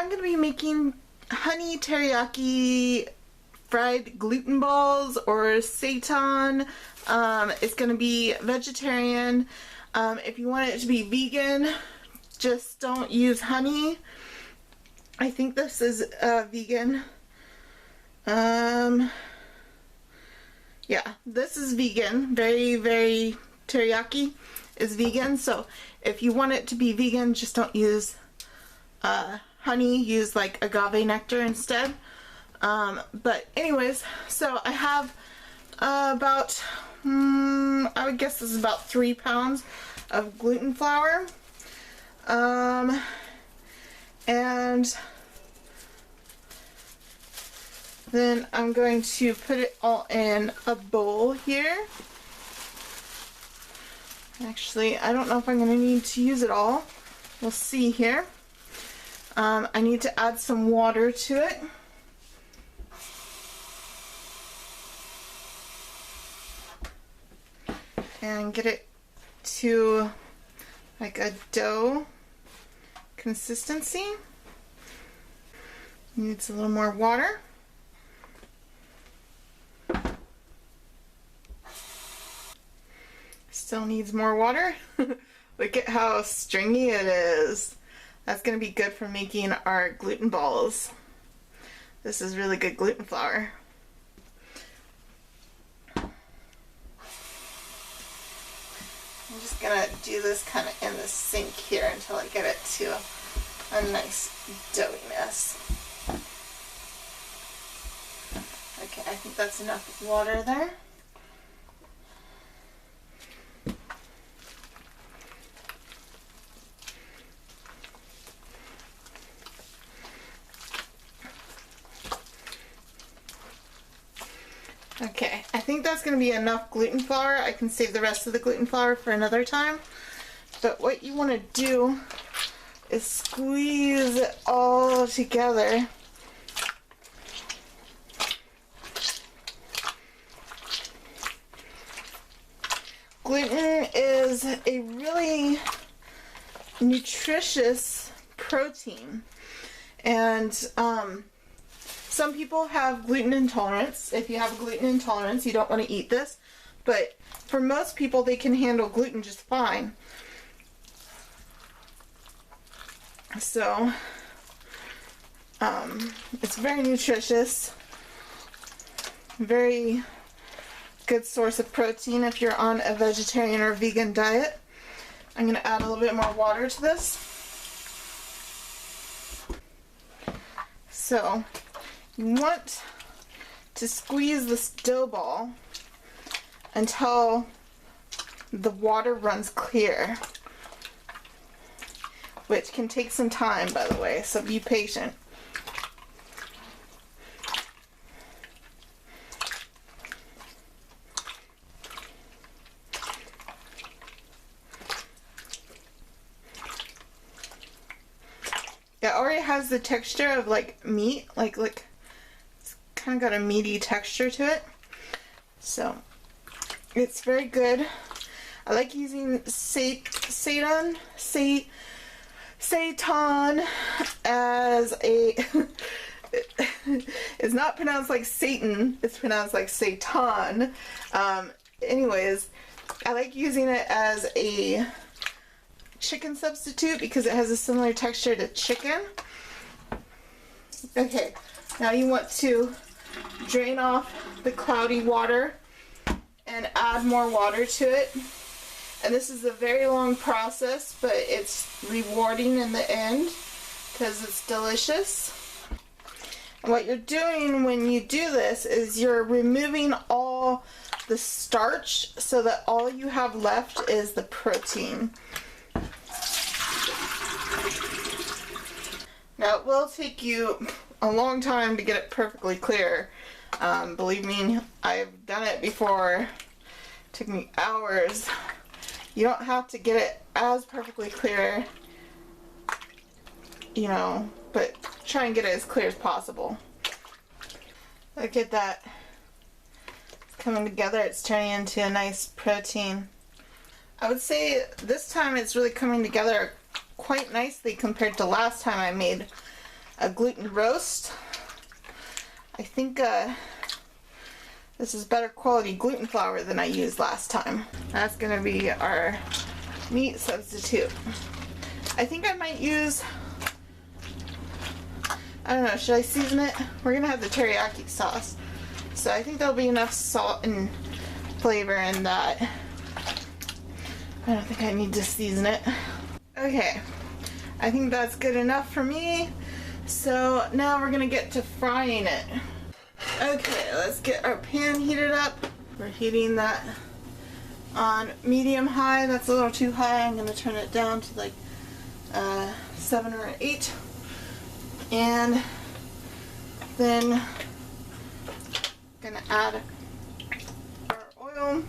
I'm going to be making honey teriyaki fried gluten balls, or seitan. It's going to be vegetarian. If you want it to be vegan, just don't use honey. I think this is vegan. Yeah, this is vegan. Very teriyaki is vegan. So if you want it to be vegan, just don't use honey. Use like agave nectar instead. But anyways, so I have about, I would guess this is about 3 pounds of gluten flour. And then I'm going to put it all in a bowl here. Actually, I don't know if I'm going to need to use it all. We'll see here. I need to add some water to it. And get it to like a dough consistency. Needs a little more water. Still needs more water. Look at how stringy it is. That's going to be good for making our gluten balls. This is really good gluten flour. I'm just going to do this kind of in the sink here until I get it to a nice doughiness. Okay, I think that's enough water there. Okay, I think that's going to be enough gluten flour. I can save the rest of the gluten flour for another time. But what you want to do is squeeze it all together. Gluten is a really nutritious protein, and some people have gluten intolerance. If you have a gluten intolerance, you don't want to eat this, but for most people, they can handle gluten just fine. So it's very nutritious, very good source of protein if you're on a vegetarian or vegan diet. I'm going to add a little bit more water to this. So you want to squeeze this dough ball until the water runs clear, which can take some time, by the way, so be patient. It already has the texture of like meat, like it's kind of got a meaty texture to it, so it's very good. I like using seitan as a it's not pronounced like Satan, it's pronounced like Seitan. Anyways, I like using it as a chicken substitute because it has a similar texture to chicken. Okay, now you want to drain off the cloudy water and add more water to it. And this is a very long process, but it's rewarding in the end because it's delicious. And what you're doing when you do this is you're removing all the starch so that all you have left is the protein. Now it will take you a long time to get it perfectly clear. Believe me, I've done it before. It took me hours. You don't have to get it as perfectly clear, you know, but try and get it as clear as possible. Look at that. It's coming together. It's turning into a nice protein. I would say this time it's really coming together quite nicely compared to last time I made a gluten roast. I think this is better quality gluten flour than I used last time. That's gonna be our meat substitute. I think I might use, I don't know, should I season it? We're gonna have the teriyaki sauce. So I think there'll be enough salt and flavor in that. I don't think I need to season it. Okay, I think that's good enough for me. So now we're gonna get to frying it. Okay, let's get our pan heated up. We're heating that on medium high. That's a little too high. I'm gonna turn it down to like 7 or 8. And then gonna add our oil.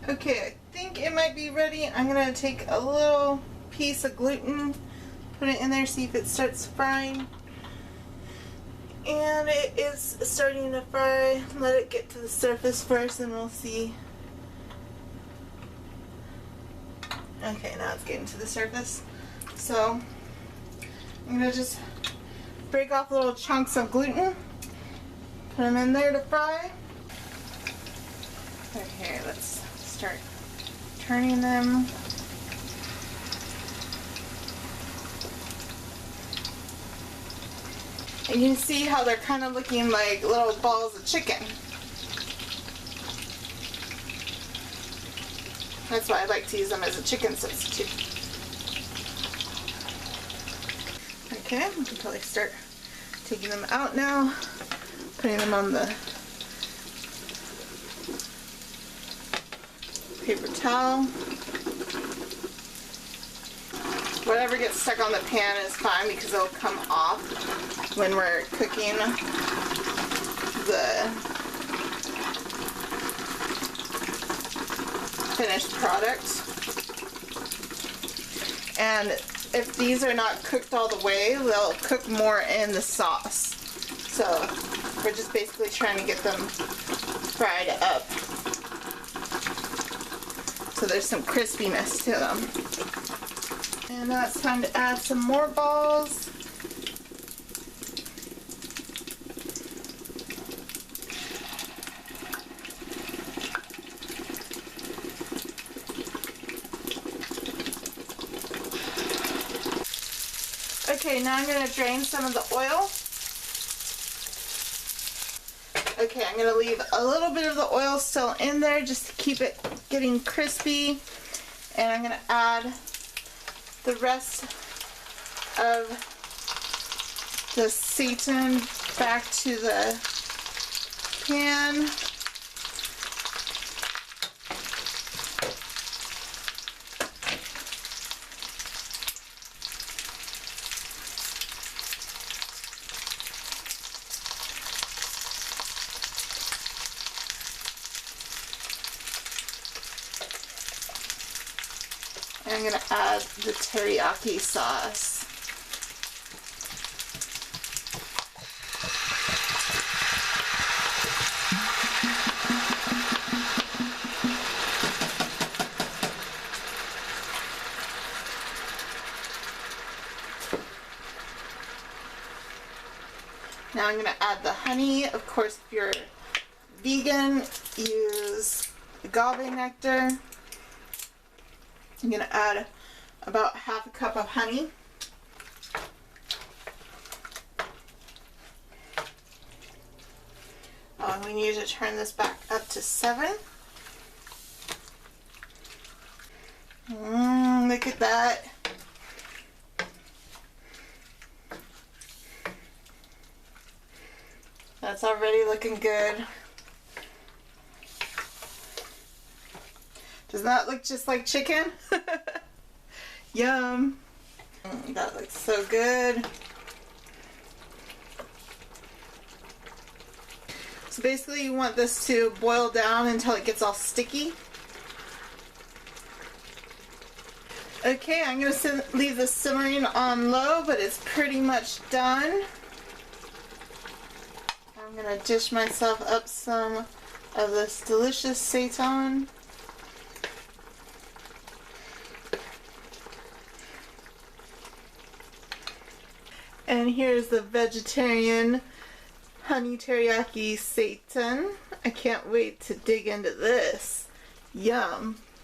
Okay, I think it might be ready. I'm gonna take a little piece of gluten, put it in there, see if it starts frying. And it is starting to fry. Let it get to the surface first and we'll see. Okay, now it's getting to the surface. So I'm gonna just break off little chunks of gluten, put them in there to fry. Okay, let's start turning them. And you can see how they're kind of looking like little balls of chicken. That's why I like to use them as a chicken substitute. Okay, we can probably start taking them out now, putting them on the paper towel. Whatever gets stuck on the pan is fine because it'll come off when we're cooking the finished product. And if these are not cooked all the way, they'll cook more in the sauce. So we're just basically trying to get them fried up so there's some crispiness to them. And now it's time to add some more balls. Okay, now I'm going to drain some of the oil. Okay, I'm going to leave a little bit of the oil still in there just to keep it getting crispy. And I'm going to add the rest of the seitan back to the pan. I'm going to add the teriyaki sauce. Now I'm going to add the honey. Of course, if you're vegan, use agave nectar. I'm going to add about half a cup of honey. We need to turn this back up to 7. Look at that. That's already looking good. Does that look just like chicken? Yum. That looks so good. So basically you want this to boil down until it gets all sticky. Okay, I'm going to leave this simmering on low, but it's pretty much done. I'm going to dish myself up some of this delicious seitan. And here's the vegetarian honey teriyaki seitan. I can't wait to dig into this. Yum.